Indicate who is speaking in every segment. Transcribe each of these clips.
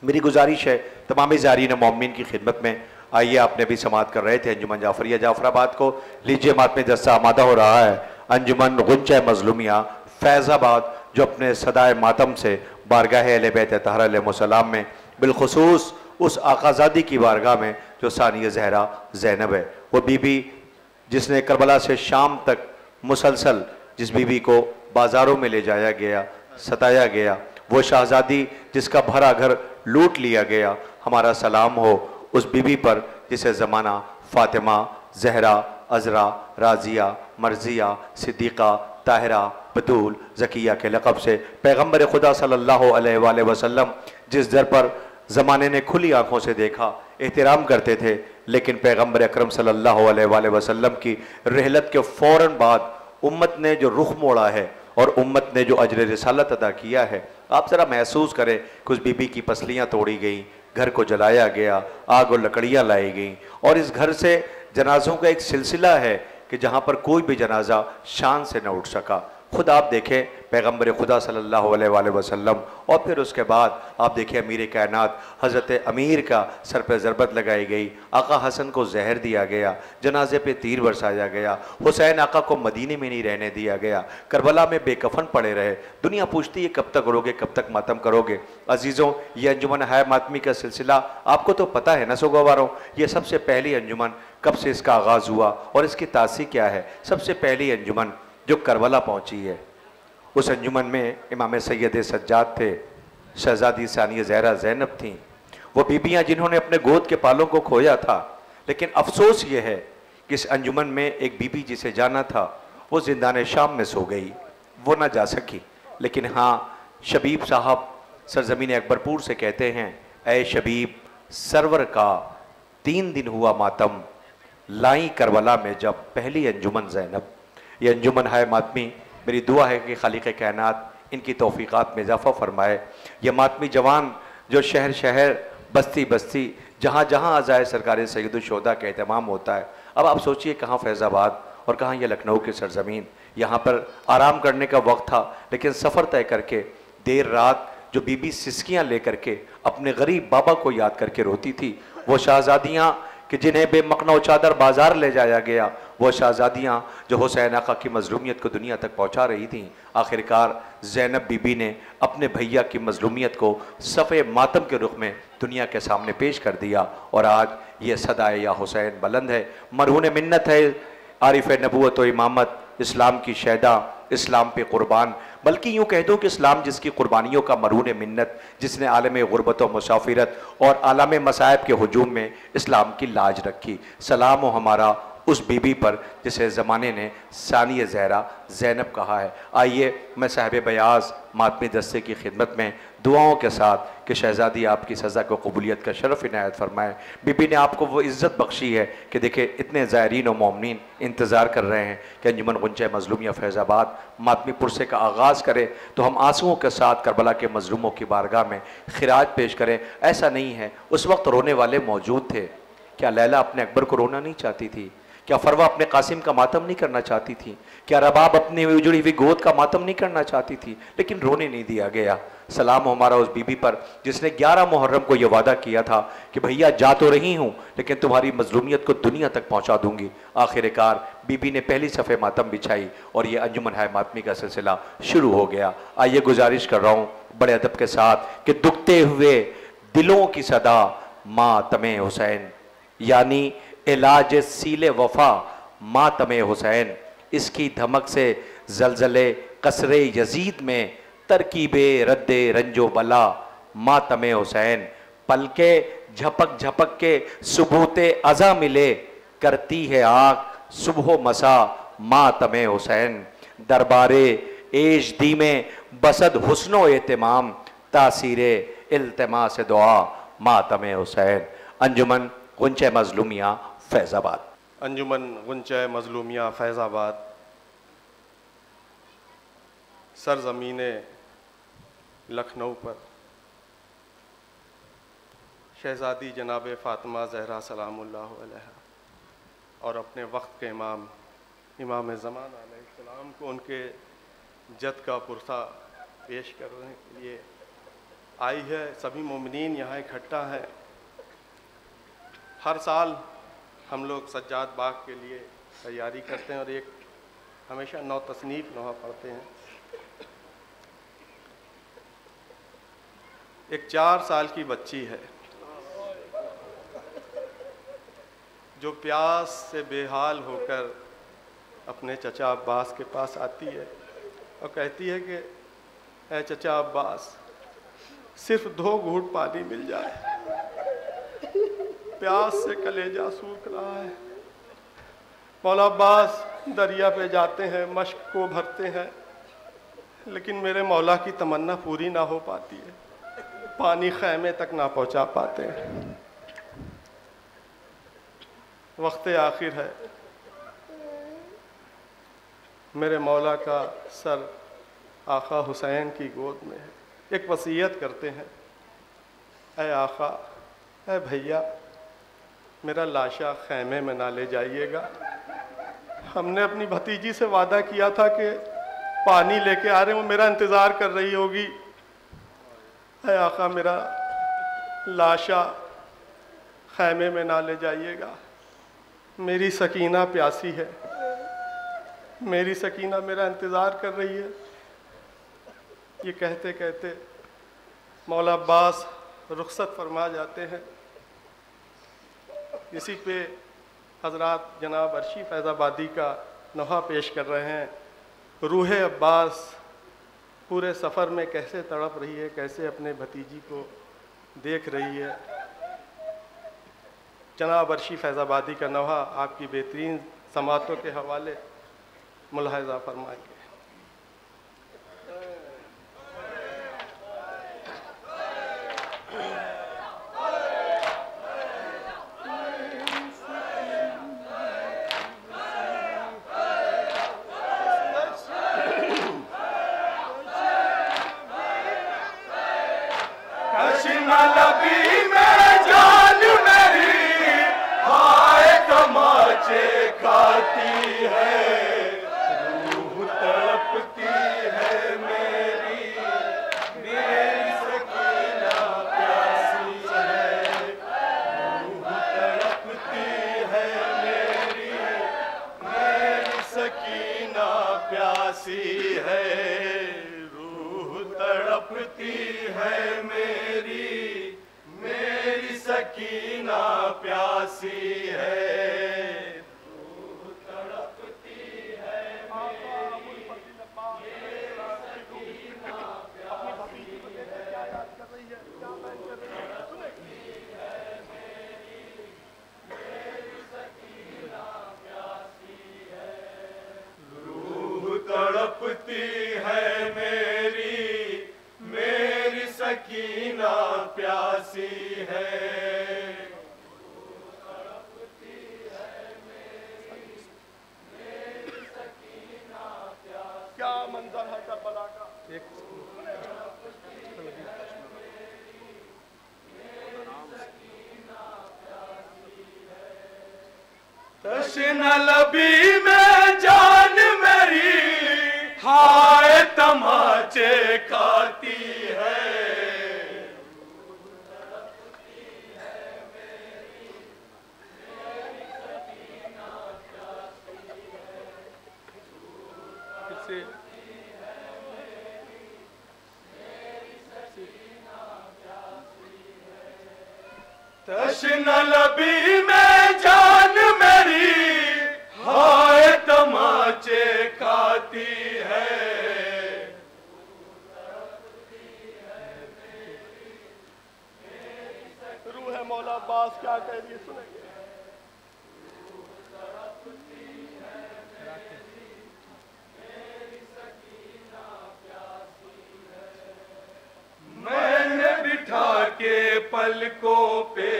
Speaker 1: मेरी गुजारिश है तमाम ज़ारीन मोमिन की खिदमत में, आइए आपने भी समात कर रहे थे अंजुमन जाफरिया जाफराबाद को, लीजिए मातमी दस्ता आमादा हो रहा है अंजुमन गुंचा मजलूमिया फैज़ाबाद, जो अपने सदाए मातम से बारगाह अहले बैत तहरा अलैहिस्सलाम में बिलखुसूस उस आकाज़ादी की बारगाह में जो सानिया ज़हरा ज़ैनब है, वो बीबी जिसने करबला से शाम तक मुसलसल जिस बीबी को बाज़ारों में ले जाया गया, सताया गया, वो शहज़ादी जिसका भरा घर लूट लिया गया, हमारा सलाम हो उस बीबी पर जिसे ज़माना फ़ातिमा, ज़हरा, अज़रा, राज़िया, मर्ज़िया, सिद्दीक़ा, ताहिरा, बतूल, ज़किया के लक़ब से पैगम्बर खुदा सल्लल्लाहु अलैहि वसल्लम जिस दर पर ज़माने ने खुली आँखों से देखा, एहतराम करते थे, लेकिन पैगम्बर अकरम सल्लल्लाहु अलैहि वसल्लम की रहलत के फ़ौरन बाद उम्मत ने जो रुख मोड़ा है और उम्मत ने जो अजर रिसालत अदा किया है, आप ज़रा महसूस करें कि उस बीबी की पसलियाँ तोड़ी गई, घर को जलाया गया, आग और लकड़ियाँ लाई गईं, और इस घर से जनाज़ों का एक सिलसिला है कि जहाँ पर कोई भी जनाजा शान से न उठ सका। खुद आप देखें पैगम्बर खुदा सल्लल्लाहु अलैहि वसल्लम, और फिर उसके बाद आप देखिए अमीर कायनात हज़रत अमीर का सर पर ज़रबत लगाई गई, आका हसन को जहर दिया गया, जनाजे पे तीर बरसाया गया, हुसैन आका को मदीने में नहीं रहने दिया गया, करबला में बेकफन पड़े रहे। दुनिया पूछती है कब तक रोगे, कब तक मातम करोगे। अजीज़ों, ये अंजुमन हाय मातमी का सिलसिला आपको तो पता है ना सोगवारों, ये सबसे पहली अंजुमन कब से इसका आगाज़ हुआ और इसकी तासीर क्या है। सबसे पहली अंजुमन जो करबला पहुंची है, उस अंजुमन में इमाम सैयद सज्जाद थे, शहजादी सानिया ज़हरा ज़ैनब थीं, वो बीबियां जिन्होंने अपने गोद के पालों को खोया था। लेकिन अफसोस ये है कि इस अंजुमन में एक बीबी जिसे जाना था वो ज़िंदान शाम में सो गई, वो ना जा सकी। लेकिन हाँ, शबीब साहब सरज़मीन अकबरपुर से कहते हैं, ऐ शबीब सरवर का 3 दिन हुआ मातम, लाई करबला में जब पहली अंजुमन ज़ैनब। ये अंजुमन है मातमी, मेरी दुआ है कि खालिक़ कायनात इनकी तौफ़ीक़ात में इजाफ़ा फ़रमाए। ये मातमी जवान जो शहर शहर बस्ती बस्ती जहाँ जहाँ अज़ाए सरकार सैयदुश्शोहदा का एहतमाम होता है। अब आप सोचिए कहाँ फैज़ाबाद और कहाँ ये लखनऊ की सरज़मीन, यहाँ पर आराम करने का वक्त था, लेकिन सफ़र तय करके देर रात जो बीबी सिसकियाँ ले करके अपने गरीब बाबा को याद करके रोती थी, वो शहज़ादियाँ कि जिन्हें बेमकना चादर बाजार ले जाया गया, वो शहज़ादियाँ जो हुसैन आका की मज़लूमियत को दुनिया तक पहुँचा रही थीं, आखिरकार ज़ैनब बीबी ने अपने भैया की मज़लूमियत को सफ़े मातम के रुख में दुनिया के सामने पेश कर दिया। और आज ये सदाए या हुसैन बुलंद है, मरहून मिन्नत है, आरिफ नबूवत व इमामत, इस्लाम की शहदा, इस्लाम पे कुर्बान, बल्कि यूँ कह दूँ कि इस्लाम जिसकी कुर्बानियों का मरहून मिन्नत, जिसने आलम गुरबत व मुसाफिरत और आलम मसायब के हजूम में इस्लाम की लाज रखी। सलाम हो हमारा उस बीबी पर जिसे ज़माने ने सानिया ज़हरा ज़ैनब कहा है। आइए मैं साहिब बयाज़ मातमी दस्ते की खिदमत में दुआओं के साथ कि शहज़ादी आपकी सज़ा को कबूलियत का शरफ़ इनायत फ़रमाएँ। बीबी ने आपको वो इज़्ज़त बख्शी है कि देखिए इतने ज़ायरीन और मोमिनीन इंतज़ार कर रहे हैं कि अंजुमन गुंचा मज़लूमिया फैज़ाबाद मातमी पुरसे का आगाज़ करें, तो हम आंसुओं के साथ करबला के मज़लूमों की बारगाह में खिराज पेश करें। ऐसा नहीं है, उस वक्त रोने वाले मौजूद थे। क्या लैला अपने अकबर को रोना नहीं चाहती थी? क्या फरवा अपने कासिम का मातम नहीं करना चाहती थी? क्या रबाब अपनी उजड़ी हुई गोद का मातम नहीं करना चाहती थी? लेकिन रोने नहीं दिया गया। सलाम हमारा उस बीबी पर जिसने 11 मुहर्रम को यह वादा किया था कि भैया जा तो रही हूँ लेकिन तुम्हारी मजलूमियत को दुनिया तक पहुँचा दूंगी। आखिरकार बीबी ने पहली सफ़े मातम बिछाई और ये अंजुमन है मातमी का सिलसिला शुरू हो गया। आइए गुजारिश कर रहा हूँ बड़े अदब के साथ कि दुखते हुए दिलों की सदा मातमे हुसैन, यानी इलाज सीले वफा मातमे हुसैन, इसकी धमक से जलजले कसरे यजीद में तरकीबे रद्दे रंजो बला मातमे हुसैन, पलके झपक झपक के सुबूते अज़ा मिले करती है आँख सुबह मसा मातमे हुसैन, दरबारे एश दी में बसद हुस्नो एहतमाम तासीरे इल्तिमास दुआ मातमे हुसैन। अंजुमन गुंचा मज़लूमिया फैज़ाबाद।
Speaker 2: अंजुमन गुंचा मज़लूमिया फैज़ाबाद सरज़मीन लखनऊ पर शहज़ादी जनाब फ़ातिमा ज़हरा सलामुल्लाहु अलैहा और अपने वक्त के इमाम ज़मान अलैहिस्सलाम को उनके जद का पुरसा पेश करने के लिए आई है, सभी मोमिनीन यहाँ इकट्ठा हैं। हर साल हम लोग सज्जाद बाग के लिए तैयारी करते हैं और एक हमेशा नौ तसनीफ़ नोहा पढ़ते हैं। एक 4 साल की बच्ची है जो प्यास से बेहाल होकर अपने चचा अब्बास के पास आती है और कहती है कि ऐ चचा अब्बास, सिर्फ 2 घूंट पानी मिल जाए, प्यास से कलेजा सूख रहा है। मौला अब्बास दरिया पे जाते हैं, मश्क को भरते हैं, लेकिन मेरे मौला की तमन्ना पूरी ना हो पाती है, पानी खैमे तक ना पहुंचा पाते हैं। वक्त आखिर है, मेरे मौला का सर आका हुसैन की गोद में है। एक वसीयत करते हैं, ऐ आका, ऐ भैया, मेरा लाशा खैमे में ना ले जाइएगा। हमने अपनी भतीजी से वादा किया था कि पानी लेके आ रहे, वो मेरा इंतज़ार कर रही होगी। ऐ आका, मेरा लाशा खैमे में ना ले जाइएगा, मेरी सकीना प्यासी है, मेरी सकीना मेरा इंतज़ार कर रही है। ये कहते कहते मौला अब्बास रुखसत फरमा जाते हैं। इसी पे हज़रात जनाब अर्शी फैज़ाबादी का नोहा पेश कर रहे हैं। रूह अब्बास पूरे सफ़र में कैसे तड़प रही है, कैसे अपने भतीजी को देख रही है। जनाब अर्शी फैज़ाबादी का नोहा आपकी बेहतरीन समातों के हवाले मुलाहिज़ा फरमाएंगे।
Speaker 3: तश्न लबी में जान मेरी हाय तमाचे खाती है। तश्न लबी में जान मेरी हाय तमाचे खाती है।
Speaker 2: रूह मौला अब्बास क्या कह रही है, सुनेंगे।
Speaker 3: मैंने बिठा के पलकों पे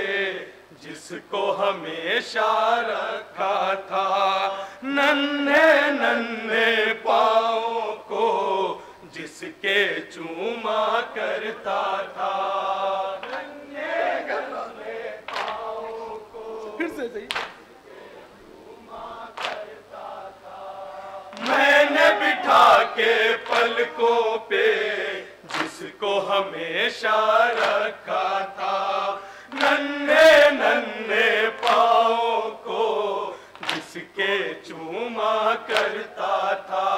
Speaker 3: जिसको हमेशा रखा था, नन्हे नन्हे पाँव को जिसके चूमा करता था।
Speaker 2: फिर से सही।
Speaker 3: मैंने बिठा के पलकों पे जिसको हमेशा रखा था, नन्हे नन्हे पाँव को जिसके चूमा करता था।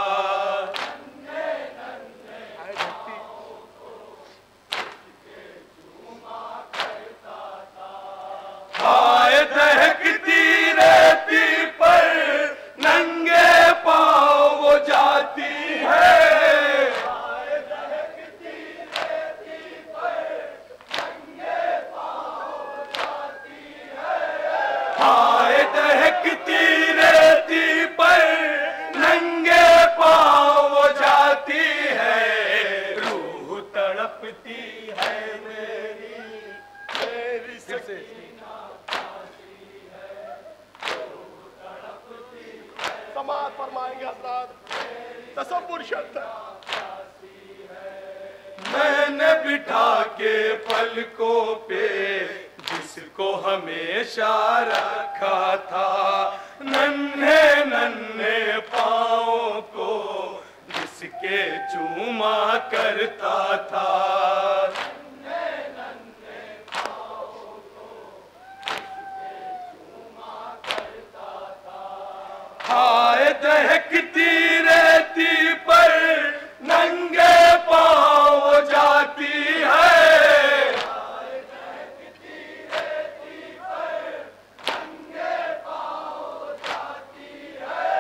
Speaker 3: हाय दहकती रहती पर नंगे पाँव वो जाती है, हाय दहकती रहती पर नंगे पाँव जाती है, हाय दहकती रहती पर नंगे पाँव वो जाती है, रूह तड़पती है मेरी मेरी सकीना
Speaker 2: समाज फरमाएंगे हजरात, तसव्वुर शर्त है।
Speaker 3: मैंने बिठा के पलकों पे जिसको हमेशा रखा था, नन्हे नन्हे पाँव को जिसके चूमा करता था, हाय दहकती रहती पर नंगे पाँव जाती है, हाय दहकती रहती पर नंगे पाँव जाती है,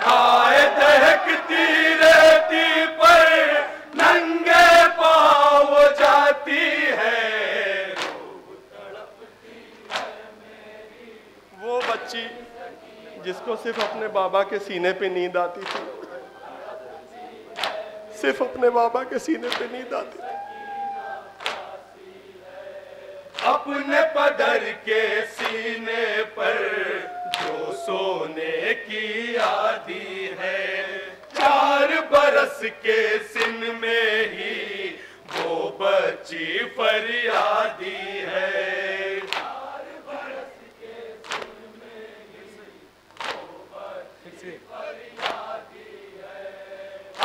Speaker 3: हाय दहकती रहती पर नंगे पाँव जाती है,
Speaker 2: वो बच्ची जिसको सिर्फ अपने बाबा के सीने पे नींद आती थी, सिर्फ अपने बाबा के सीने पे नींद आती थी।
Speaker 3: अपने पदर के सीने पर जो सोने की आदी है, 4 बरस के सिन में ही वो बच्ची फरियादी है,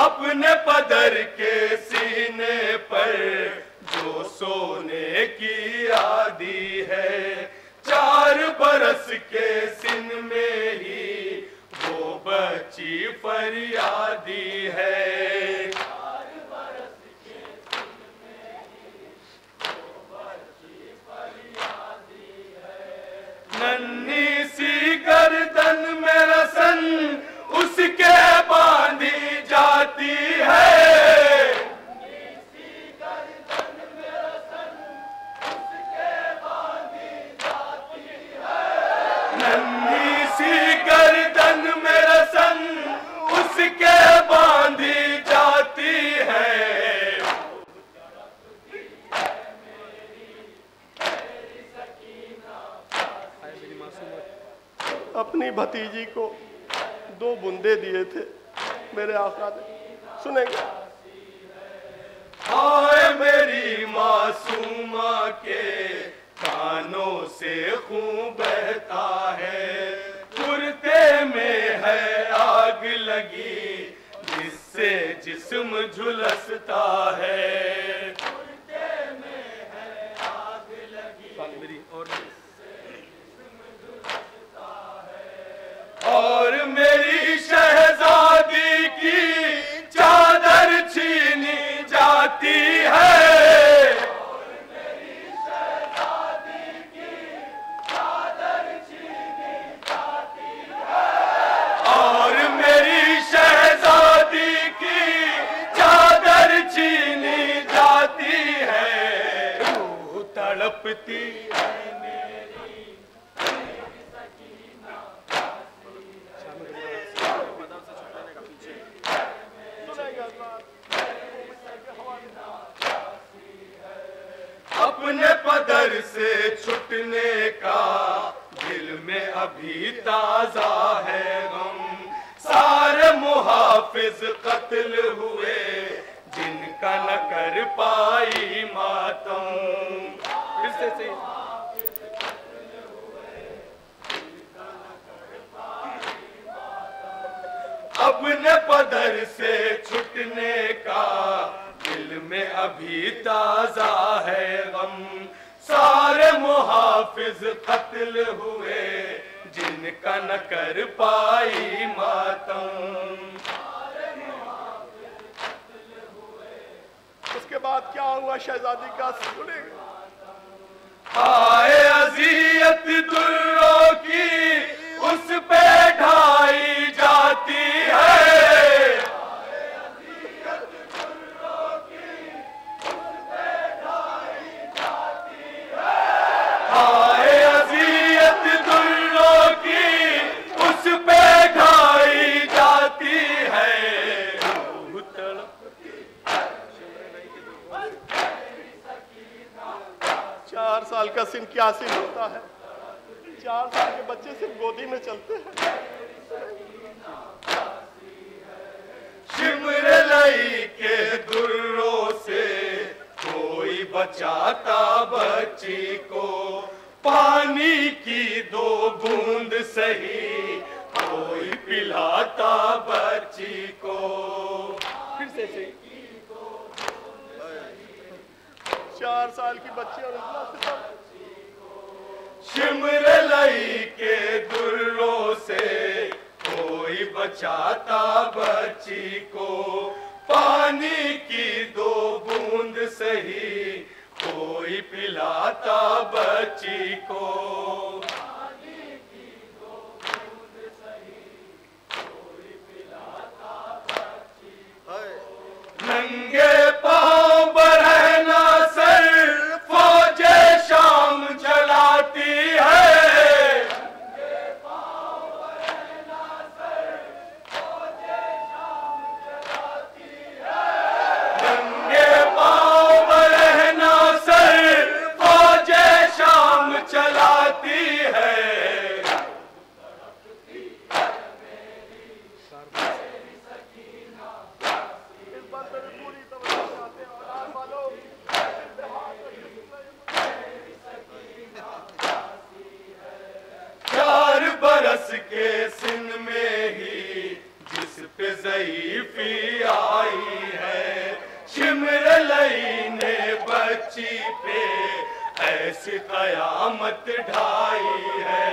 Speaker 3: अपने पदर के सीने पर जो सोने की आदी है, 4 बरस के सिन में ही वो बच्ची फरियादी है, नन्ही सी गर्दन में रसन उसके बांधी जाती है, नन्ही सी गर्दन में रसन उसके बांधी जाती है,
Speaker 2: अपनी भतीजी को 2 बूंदे दिए थे मेरे आका ने, सुनेंगे।
Speaker 3: हाय मेरी मासूमा के कानों से खून बहता है, कुर्ते में है आग लगी जिससे जिस्म झुलसता है, कुर्ते में है आग लगी और मेरी शहजादी की चादर छीनी जाती है, और मेरी शहजादी की चादर छीनी जाती है, और मेरी शहजादी की चादर छीनी जाती है, रूह तड़पती है अपने पदर से छुटने का दिल में अभी ताजा है गम, सारे मुहाफिज कत्ल हुए जिनका न कर पाई मातम, फिर से सही। अपने पदर से छुटने का दिल में अभी ताजा है गम। सारे मुहाफिज कत्ल हुए जिनका न कर पाई मातम।
Speaker 2: उसके बाद क्या हुआ शहजादी का सुने।
Speaker 3: आए अजियत दुर्रों की उस पे ढाई जाती है। आए अजियत दुर्रों की उस पे ढाई जाती है।
Speaker 2: 4 साल का सिन क्या सिन होता है। 4 साल के बच्चे सिर्फ गोदी में चलते हैं।
Speaker 3: शिमर लई के दुर्रों से कोई बचाता बच्ची को। पानी की 2 बूंद सही कोई पिलाता बच्ची को।
Speaker 2: फिर से 4 साल की बच्ची और इतना सितम।
Speaker 3: शिमर लई के दुर्रों से कोई बचाता बच्ची को। पानी की 2 बूंद सही कोई पिलाता बच्ची को। नंगे पांव बरहना सर फौजे शाम चलाती है। नंगे पांव बरहना सर फौजे शाम चलाती है। के सिन में ही जिस पे ज़ईफ़ी आई है। शिमर लई ने बच्ची पे ऐसी कयामत ढाई है।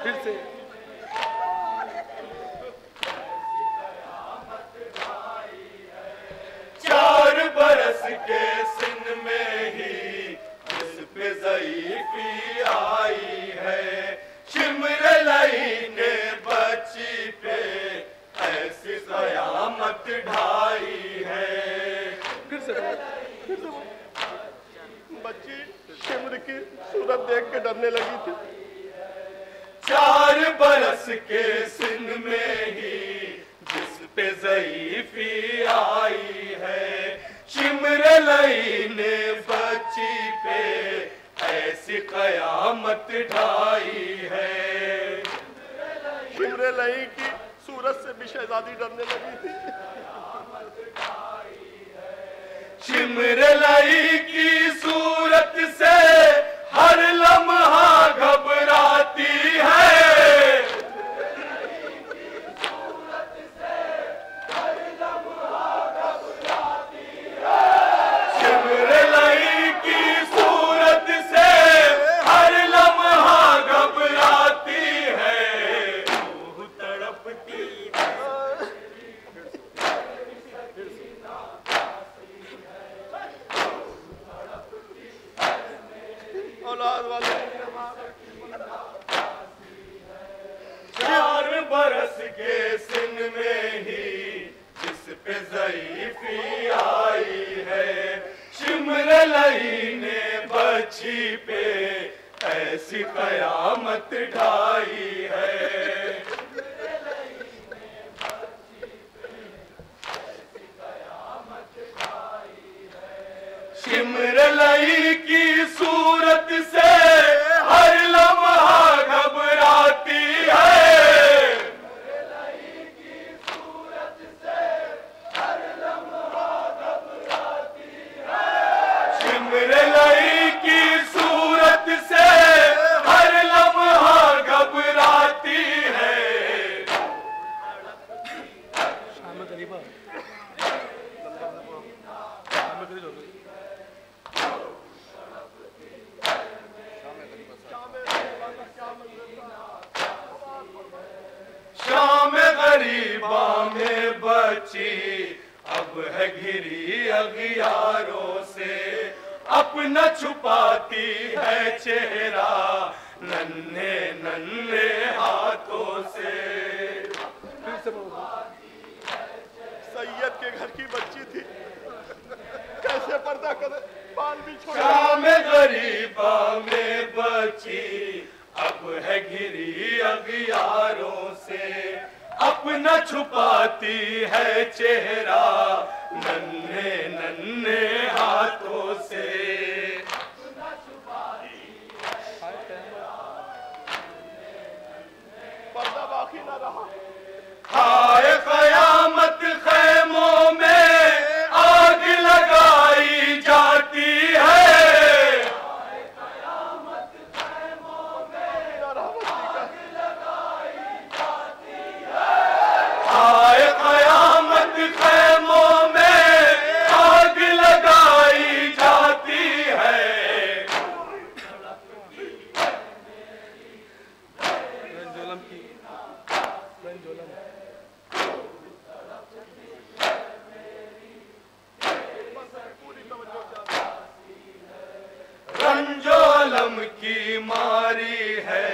Speaker 2: फिर से
Speaker 3: 4 बरस के सिन में ही जिस पे ज़ईफ़ी आई है। शिमर लई ने बच्ची पे ऐसी कयामत ढाई है।
Speaker 2: फिर से बच्ची शिमर की सूरत देख के डरने लगी थी।
Speaker 3: 4 बरस के सिन में ही जिस पे ज़ईफ़ी आई है। शिमर लई ने बच्ची पे ऐसी कयामत ढाई है।
Speaker 2: शिमर लई की सूरत से भी शहजादी डरने लगी थी।
Speaker 3: शिमर लई की सूरत से हर लम्हा घबराती है। शिमर लई की सूरत से हर लम्हा घबराती है। रूह तड़पती
Speaker 2: औलाद वाले
Speaker 3: 4 बरस के सिन में ही जिस पे ज़ईफ़ी आई है। शिमर लई ने बच्ची पे ऐसी कयामत ढाई है। शिमर लई की सूरत से हर लम्हा घबराती है। शिमर लई की सूरत से हर लम्हा घबराती है। बची अब है घिरी अगियारों से, अपना छुपाती है चेहरा नन्हे नन्हे हाथों से।
Speaker 2: सैयद के घर की बच्ची थी, कैसे पर्दा करे, बाल भी छोटा।
Speaker 3: शाम गरीबा में बची अब है घिरी अगियारों से, अपना छुपाती है चेहरा नन्हे नन्हे हाथों से।
Speaker 2: पर्दा बाकी न रहा।
Speaker 3: हाय कयामत खैमों में आग लगाई जाती है, हाय कयामत खैमों में आग लगाई जाती है, हाय कयामत खैमों में आग लगाई जाती है। रंजोलम की मारी है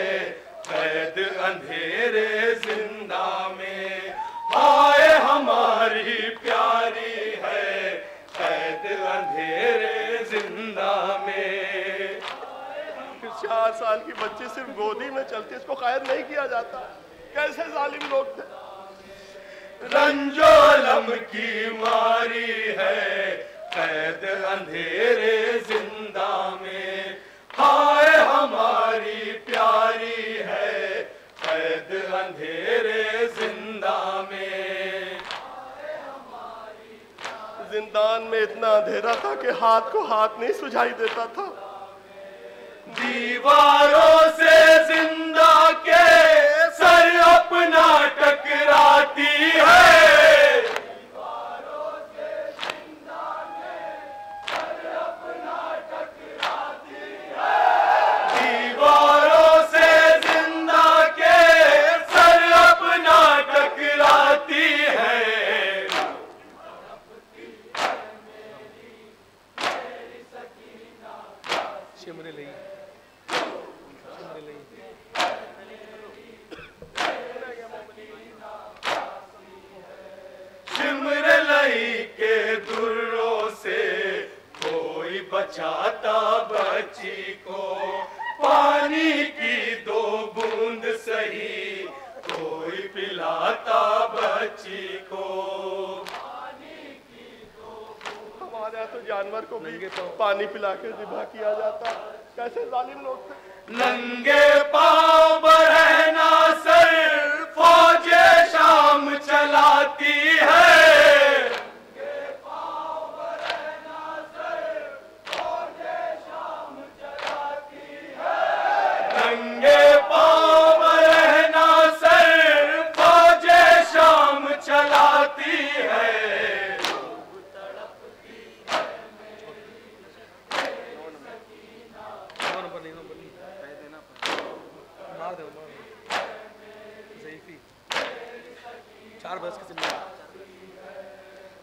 Speaker 3: कैद अंधेरे जिंदा में, हाय हमारी प्यारी है कैद अंधेरे जिंदा में।
Speaker 2: 4 साल की बच्ची सिर्फ गोदी में चलती, इसको कैद नहीं किया जाता। कैसे जालिम लोग थे।
Speaker 3: रंजोलम की मारी है कैद अंधेरे जिंदा में, हाय हमारी प्यारी है कैद अंधेरे जिंदा में।
Speaker 2: जिंदान में इतना अंधेरा था कि हाथ को हाथ नहीं सुझाई देता था।
Speaker 3: दीवारों से जिंदा के सर अपना टकराती है, दीवारों से जिंदा के सर अपना टकराती है, दीवारों से जिंदा के सर अपना टकराती है। शिमर लई के दुर्रों से कोई बचाता बच्ची को, पानी की 2 बूंद सही कोई पिलाता बच्ची को।
Speaker 2: हमारे यहाँ तो जानवर को भी पानी पिला के ज़िबा किया जाता। कैसे जालिम लोग थे।
Speaker 3: नंगे पांव बरहना सर फौजे शाम चलाती है, नंगे पांव बरहना सर फौजे शाम चलाती है, नंगे पांव बरहना सर फौजे शाम चलाती है।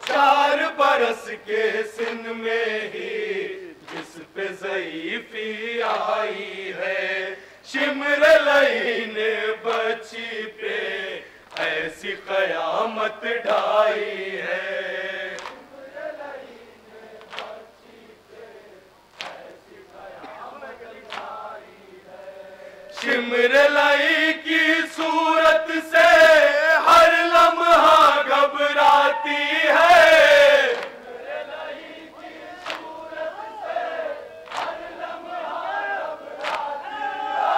Speaker 3: चार बरस के सिन में ही जिस पे ज़ईफ़ी आई है, शिमर लई ने बच्ची पे ऐसी कयामत ढाई है। शिमर लई की सूरत से हर लम्हा घबराती है, शिमर लई की सूरत से हर लम्हा घबराती है,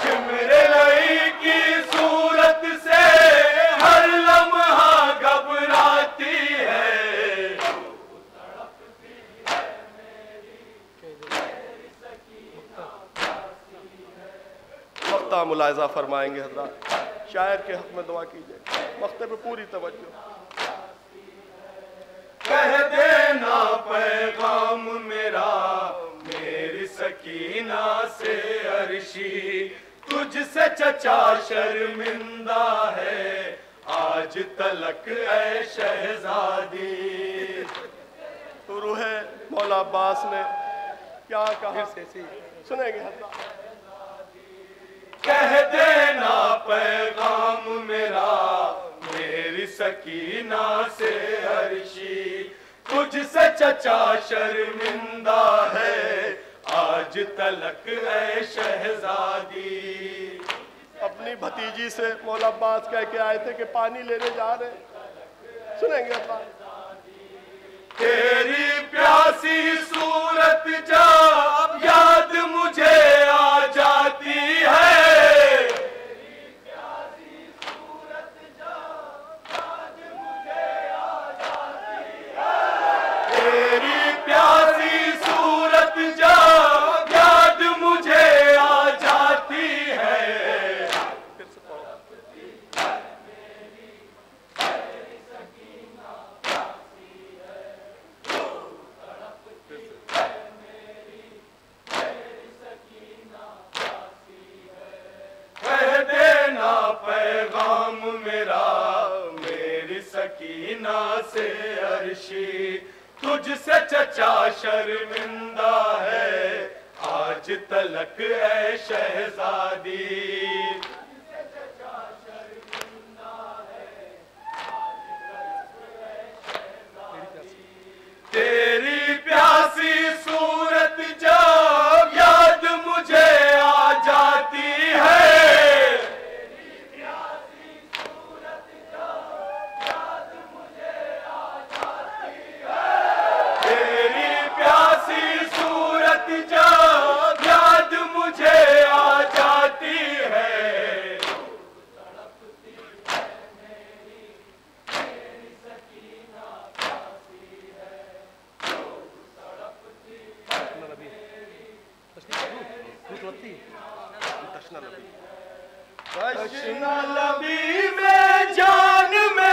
Speaker 3: शिमर लई की सूरत से हर लम्हा घबराती है।
Speaker 2: मख्ता मुलायजा फरमाएंगे हज़रात। शायर के हक में दुआ कीजिए, मख्ते पे पूरी तवज्जो।
Speaker 3: कह देना पैगाम मेरा मेरी सकीना से अर्शी, तुझसे चचा शर्मिंदा है आज तलक ऐ शहजादी।
Speaker 2: रूह मौला अब्बास ने क्या कहा सुनेंगे हजरात।
Speaker 3: कह देना पैगाम मेरा मेरी सकीना से अर्शी, तुझसे चचा शर्मिंदा है आज तलक ऐ शहजादी।
Speaker 2: अपनी भतीजी से मौला अब्बास कह के आए थे कि पानी लेने जा रहे, सुनेंगे अब्बास।
Speaker 3: तेरी प्यासी सूरत जब याद मुझे आ जाती है, तेरी प्यासी सूरत जब याद मुझे आ जाती है, तेरी प्यासी सूरत जब याद मुझे आ जाती है। पैगाम मेरा मेरी सकीना से अर्शी, तुझसे चचा शर्मिंदा है आज तलक ऐ शहजादी। तेरी प्यासी सूरत जब याद मुझे आ जाती है, जब याद मुझे आ जाती है। तशना लबी में जान में